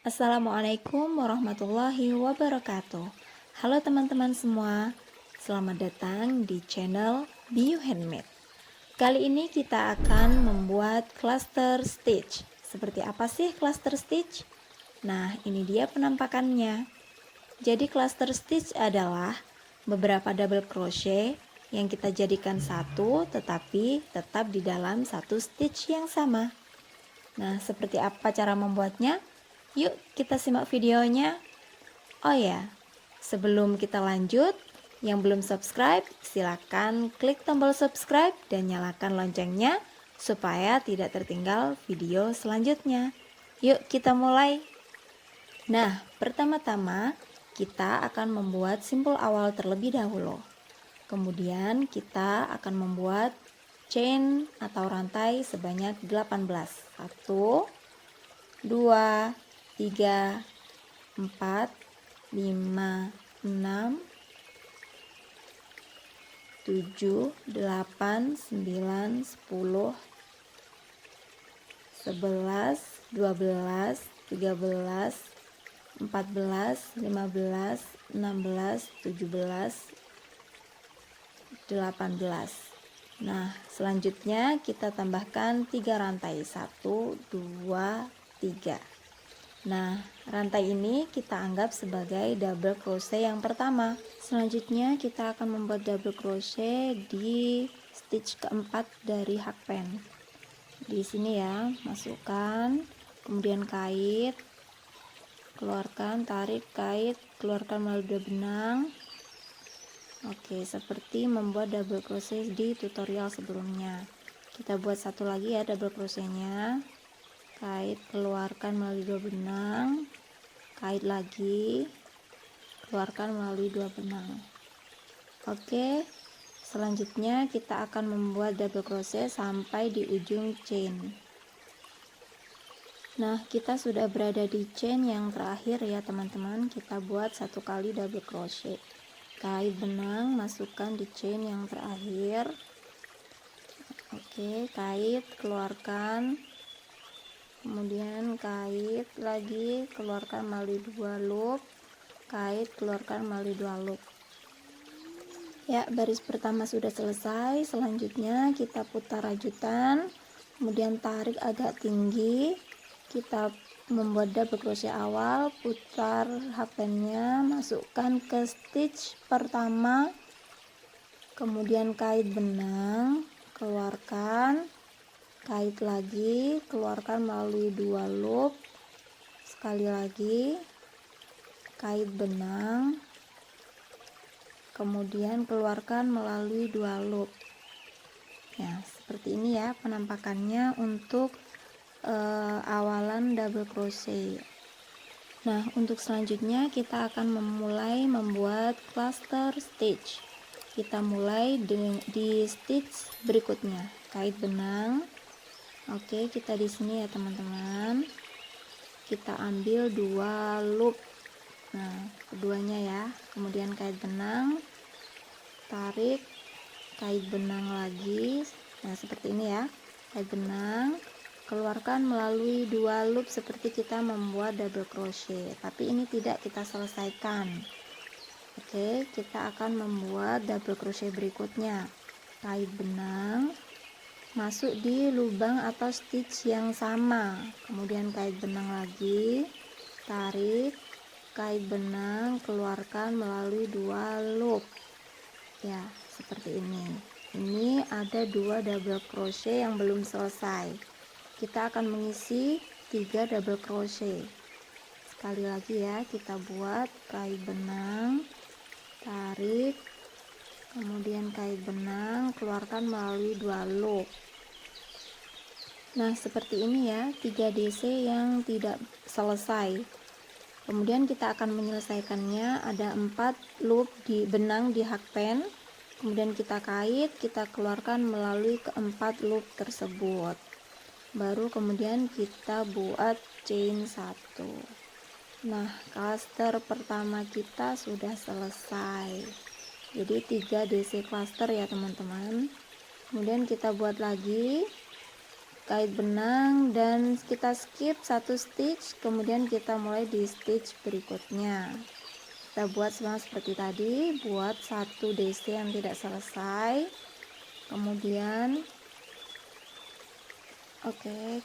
Assalamualaikum warahmatullahi wabarakatuh. Halo teman-teman semua, selamat datang di channel Bio Handmade. Kali ini kita akan membuat cluster stitch. Seperti apa sih cluster stitch? Nah, ini dia penampakannya. Jadi cluster stitch adalah beberapa double crochet yang kita jadikan satu tetapi tetap di dalam satu stitch yang sama. Nah, seperti apa cara membuatnya? Yuk kita simak videonya. Oh ya, sebelum kita lanjut, yang belum subscribe, silakan klik tombol subscribe dan nyalakan loncengnya supaya tidak tertinggal video selanjutnya. Yuk kita mulai. Nah, pertama-tama kita akan membuat simpul awal terlebih dahulu. Kemudian kita akan membuat chain atau rantai sebanyak 18. 1, 2, 3, 4, 5, 6, 7, 8, 9, 10, 11, 12, 13, 14, 15, 16, 17, 18. Nah, selanjutnya kita tambahkan 3 rantai. 1, 2, 3. Nah, rantai ini kita anggap sebagai double crochet yang pertama. Selanjutnya kita akan membuat double crochet di stitch keempat dari hakpen. Di sini ya, masukkan, kemudian kait, keluarkan, tarik, kait, keluarkan melalui 2 benang. Oke, seperti membuat double crochet di tutorial sebelumnya. Kita buat satu lagi ya double crochetnya. Kait, keluarkan melalui 2 benang, kait lagi, keluarkan melalui 2 benang. Oke, selanjutnya kita akan membuat double crochet sampai di ujung chain. Nah, kita sudah berada di chain yang terakhir ya teman-teman. Kita buat satu kali double crochet, kait benang, masukkan di chain yang terakhir. Oke, kait, keluarkan, kemudian kait lagi, keluarkan melalui 2 loop, kait, keluarkan melalui 2 loop. Ya, baris pertama sudah selesai. Selanjutnya kita putar rajutan, kemudian tarik agak tinggi. Kita membuat double crochet awal, putar hakpennya, masukkan ke stitch pertama, kemudian kait benang, keluarkan, kait lagi, keluarkan melalui 2 loop, sekali lagi kait benang, kemudian keluarkan melalui 2 loop. Ya, seperti ini ya penampakannya untuk awalan double crochet. Nah, untuk selanjutnya kita akan memulai membuat cluster stitch. Kita mulai di stitch berikutnya, kait benang. Oke, kita di sini ya teman-teman. Kita ambil 2 loop. Nah, keduanya ya. Kemudian kait benang, tarik, kait benang lagi. Nah, seperti ini ya. Kait benang, keluarkan melalui 2 loop seperti kita membuat double crochet. Tapi ini tidak kita selesaikan. Oke, kita akan membuat double crochet berikutnya. Kait benang, masuk di lubang atau stitch yang sama, kemudian kait benang lagi, tarik, kait benang, keluarkan melalui 2 loop ya, seperti ini ada 2 double crochet yang belum selesai. Kita akan mengisi 3 double crochet. Sekali lagi ya, kita buat kait benang, tarik, kemudian kait benang, keluarkan melalui 2 loop. Nah, seperti ini ya, 3 DC yang tidak selesai. Kemudian kita akan menyelesaikannya, ada 4 loop di benang di hakpen. Kemudian kita kait, kita keluarkan melalui keempat loop tersebut. Baru kemudian kita buat chain 1. Nah, cluster pertama kita sudah selesai. Jadi 3 DC cluster ya teman-teman. Kemudian kita buat lagi kait benang dan kita skip satu stitch, kemudian kita mulai di stitch berikutnya. Kita buat sama seperti tadi, buat satu DC yang tidak selesai, kemudian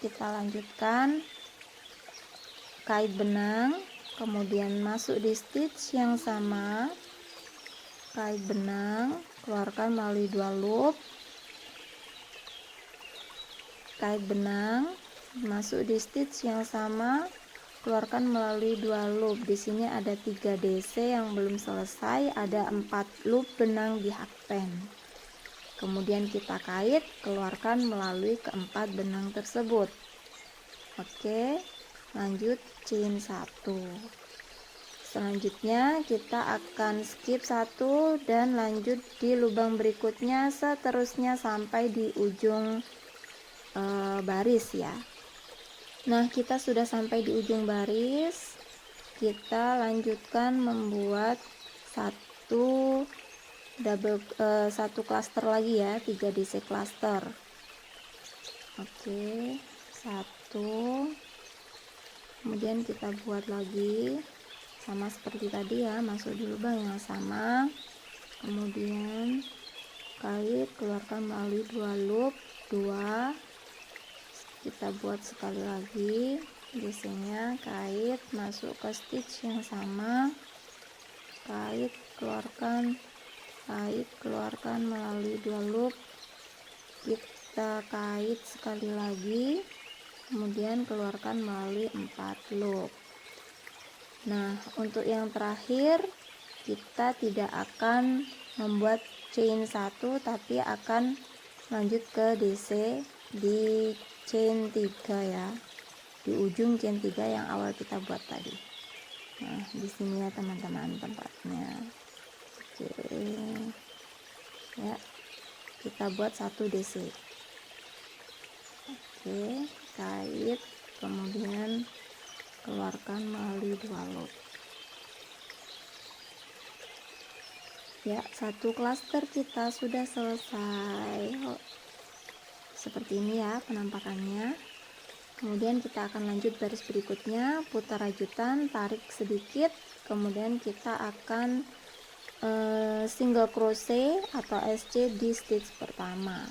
kita lanjutkan kait benang, kemudian masuk di stitch yang sama, kait benang, keluarkan melalui 2 loop, kait benang, masuk di stitch yang sama, keluarkan melalui 2 loop. Di sini ada 3 DC yang belum selesai, ada 4 loop benang di hakpen. Kemudian kita kait, keluarkan melalui keempat benang tersebut. Oke, lanjut chain 1. Selanjutnya kita akan skip 1 dan lanjut di lubang berikutnya, seterusnya sampai di ujung baris ya. Nah, kita sudah sampai di ujung baris. Kita lanjutkan membuat satu cluster lagi ya, 3 DC cluster. Oke, 1, kemudian kita buat lagi sama seperti tadi ya, masuk di lubang yang sama, kemudian kait, keluarkan melalui 2 loop, 2, kita buat sekali lagi DC nya, kait, masuk ke stitch yang sama, kait, keluarkan melalui 2 loop, kita kait sekali lagi, kemudian keluarkan melalui 4 loop. Nah, untuk yang terakhir kita tidak akan membuat chain 1 tapi akan lanjut ke DC di chain 3 ya, di ujung chain 3 yang awal kita buat tadi. Nah, di sini ya teman-teman tempatnya. Oke ya, kita buat 1 DC. Oke, kait, kemudian keluarkan melalui 2 loop ya. 1 cluster kita sudah selesai. Seperti ini ya penampakannya. Kemudian kita akan lanjut baris berikutnya, putar rajutan, tarik sedikit, kemudian kita akan single crochet atau SC di stitch pertama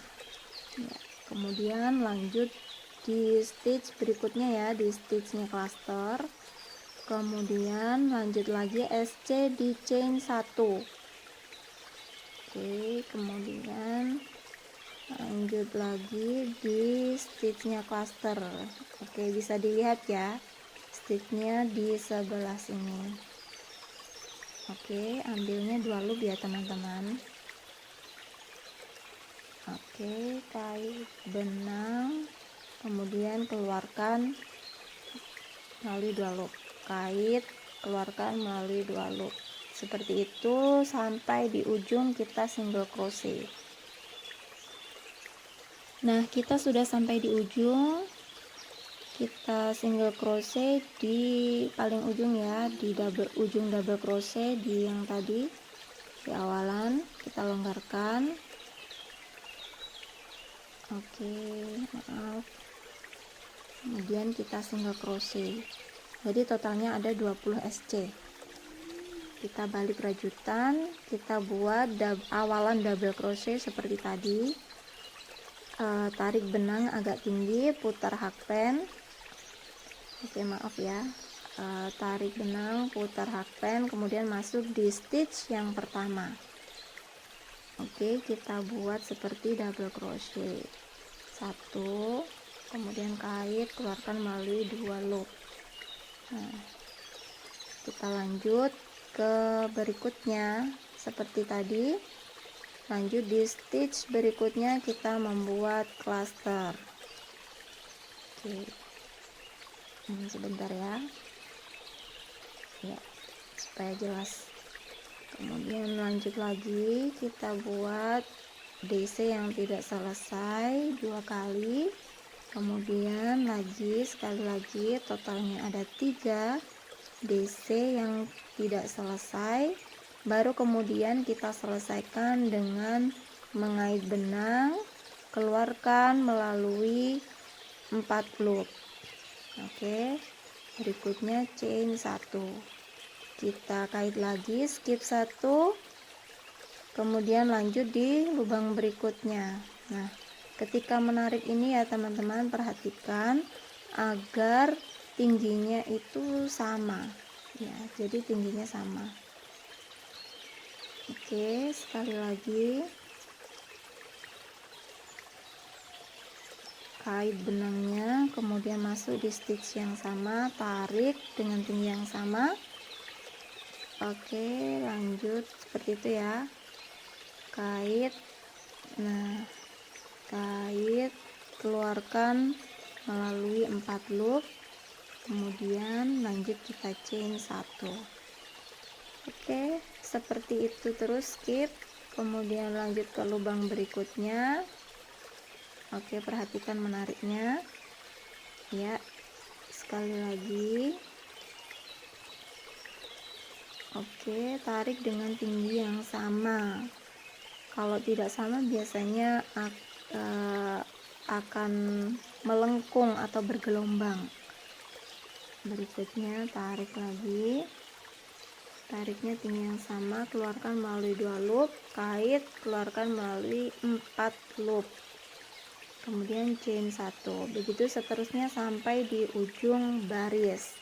ya. Kemudian lanjut di stitch berikutnya ya, di stitchnya cluster, kemudian lanjut lagi SC di chain 1. Oke, kemudian lanjut lagi di stitchnya cluster. Oke, bisa dilihat ya stitchnya di sebelah sini. Oke, ambilnya 2 loop ya teman-teman. Oke, kait benang, kemudian keluarkan melalui 2 loop, kait, keluarkan melalui 2 loop, seperti itu sampai di ujung kita single crochet. Nah, kita sudah sampai di ujung, kita single crochet di paling ujung ya, di ujung double crochet di yang tadi di awalan, kita longgarkan. Oke, maaf, kemudian kita single crochet, jadi totalnya ada 20 SC. Kita balik rajutan, kita buat awalan double crochet seperti tadi. Tarik benang agak tinggi, putar hakpen. Oke, maaf ya, tarik benang, putar hakpen, kemudian masuk di stitch yang pertama. Oke, kita buat seperti double crochet, 1, kemudian kait, keluarkan melalui 2 loop. Nah, kita lanjut ke berikutnya seperti tadi. Lanjut di stitch berikutnya kita membuat cluster. Oke, sebentar ya, supaya jelas. Kemudian lanjut lagi, kita buat DC yang tidak selesai 2 kali, kemudian sekali lagi, totalnya ada 3 DC yang tidak selesai. Baru kemudian kita selesaikan dengan mengait benang, keluarkan melalui 4 loop. Oke, berikutnya chain 1, kita kait lagi, skip 1, kemudian lanjut di lubang berikutnya. Nah, ketika menarik ini ya teman-teman, perhatikan agar tingginya itu sama ya, jadi tingginya sama. Oke, sekali lagi kait benangnya, kemudian masuk di stitch yang sama, tarik dengan tinggi yang sama. Oke, lanjut seperti itu ya, kait. Nah, kait, keluarkan melalui 4 loop, kemudian lanjut kita chain 1. Oke, seperti itu terus, skip, kemudian lanjut ke lubang berikutnya. Oke, perhatikan menariknya ya, sekali lagi. Oke, tarik dengan tinggi yang sama. Kalau tidak sama biasanya akan melengkung atau bergelombang. Berikutnya tarik lagi, tariknya tinggi yang sama, keluarkan melalui 2 loop, kait, keluarkan melalui 4 loop, kemudian chain 1. Begitu seterusnya sampai di ujung baris.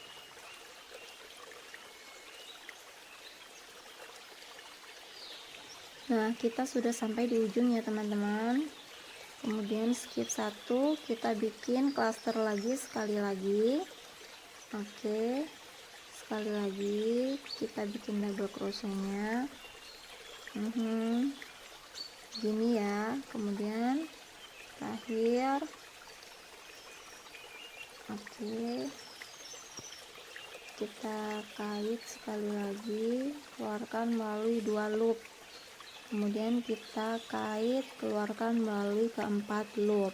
Nah, kita sudah sampai di ujung ya teman-teman. Kemudian skip 1, kita bikin cluster lagi sekali lagi. Oke, sekali lagi kita bikin double crochetnya gini ya, kemudian terakhir. Oke, kita kait sekali lagi, keluarkan melalui 2 loop, kemudian kita kait, keluarkan melalui keempat loop.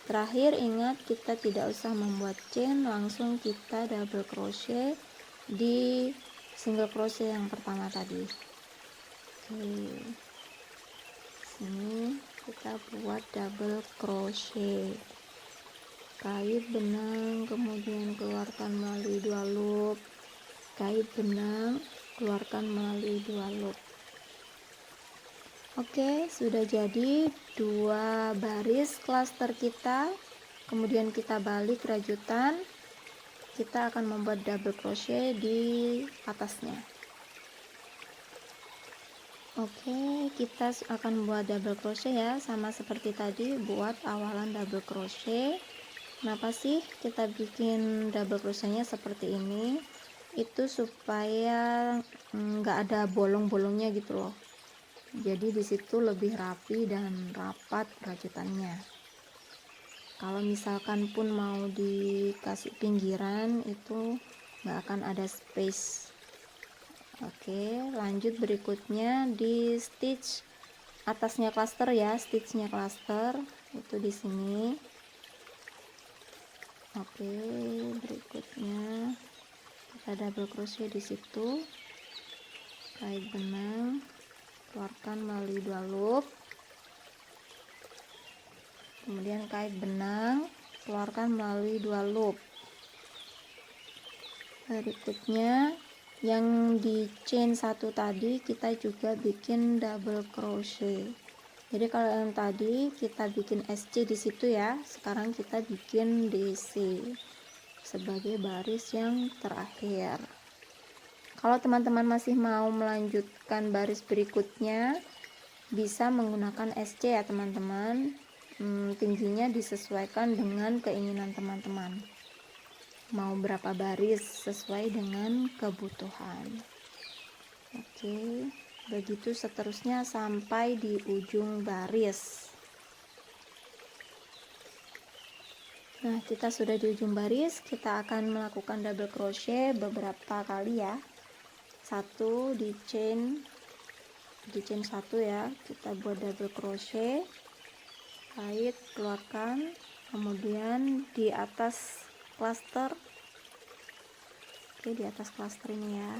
Terakhir ingat, kita tidak usah membuat chain, langsung kita double crochet di single crochet yang pertama tadi. Oke, sini kita buat double crochet, kait benang, kemudian keluarkan melalui 2 loop, kait benang, keluarkan melalui 2 loop. Oke, sudah jadi 2 baris cluster kita. Kemudian kita balik rajutan, kita akan membuat double crochet di atasnya. Oke, kita akan buat double crochet ya, sama seperti tadi, buat awalan double crochet. Kenapa sih kita bikin double crochetnya seperti ini? Itu supaya nggak ada bolong-bolongnya gitu loh, jadi disitu lebih rapi dan rapat rajutannya. Kalau misalkan pun mau dikasih pinggiran, itu nggak akan ada space. Oke, lanjut berikutnya di stitch atasnya cluster ya, stitchnya cluster itu di sini. Oke, berikutnya kita double crochet di situ, kait benang, keluarkan melalui 2 loop, kemudian kait benang, keluarkan melalui 2 loop. Berikutnya yang di chain 1 tadi kita juga bikin double crochet. Jadi kalau yang tadi kita bikin SC di situ ya, sekarang kita bikin DC sebagai baris yang terakhir. Kalau teman-teman masih mau melanjutkan baris berikutnya, bisa menggunakan SC ya teman-teman. Tingginya disesuaikan dengan keinginan teman-teman, mau berapa baris sesuai dengan kebutuhan. Oke, begitu seterusnya sampai di ujung baris. Nah, kita sudah di ujung baris, kita akan melakukan double crochet beberapa kali ya. 1 di chain 1 ya, kita buat double crochet, kait, keluarkan, kemudian di atas cluster. Oke, di atas cluster ini ya,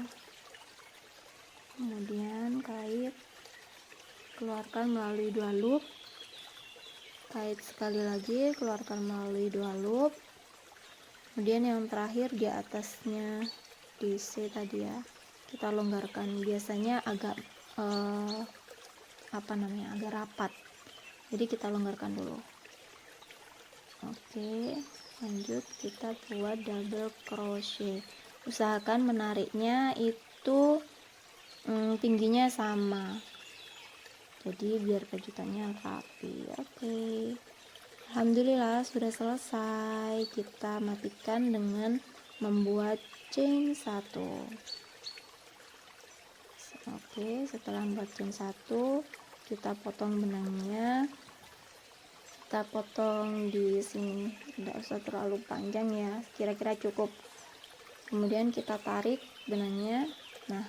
kemudian kait, keluarkan melalui 2 loop, kait sekali lagi, keluarkan melalui 2 loop. Kemudian yang terakhir di atasnya di C tadi ya, kita longgarkan. Biasanya agak agak rapat, jadi kita longgarkan dulu. Oke, lanjut kita buat double crochet. Usahakan menariknya itu tingginya sama, jadi biar kejutannya rapi. Oke, alhamdulillah sudah selesai. Kita matikan dengan membuat chain 1. Oke, setelah membuat chain 1, kita potong benangnya. Kita potong di sini, tidak usah terlalu panjang ya, kira-kira cukup. Kemudian kita tarik benangnya, nah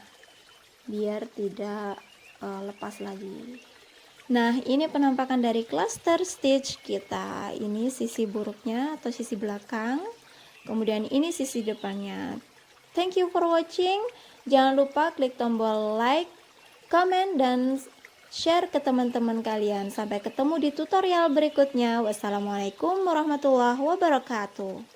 biar tidak lepas lagi. Nah, ini penampakan dari cluster stitch kita. Ini sisi buruknya atau sisi belakang, kemudian ini sisi depannya. Thank you for watching. Jangan lupa klik tombol like, comment, dan share ke teman-teman kalian. Sampai ketemu di tutorial berikutnya. Wassalamualaikum warahmatullahi wabarakatuh.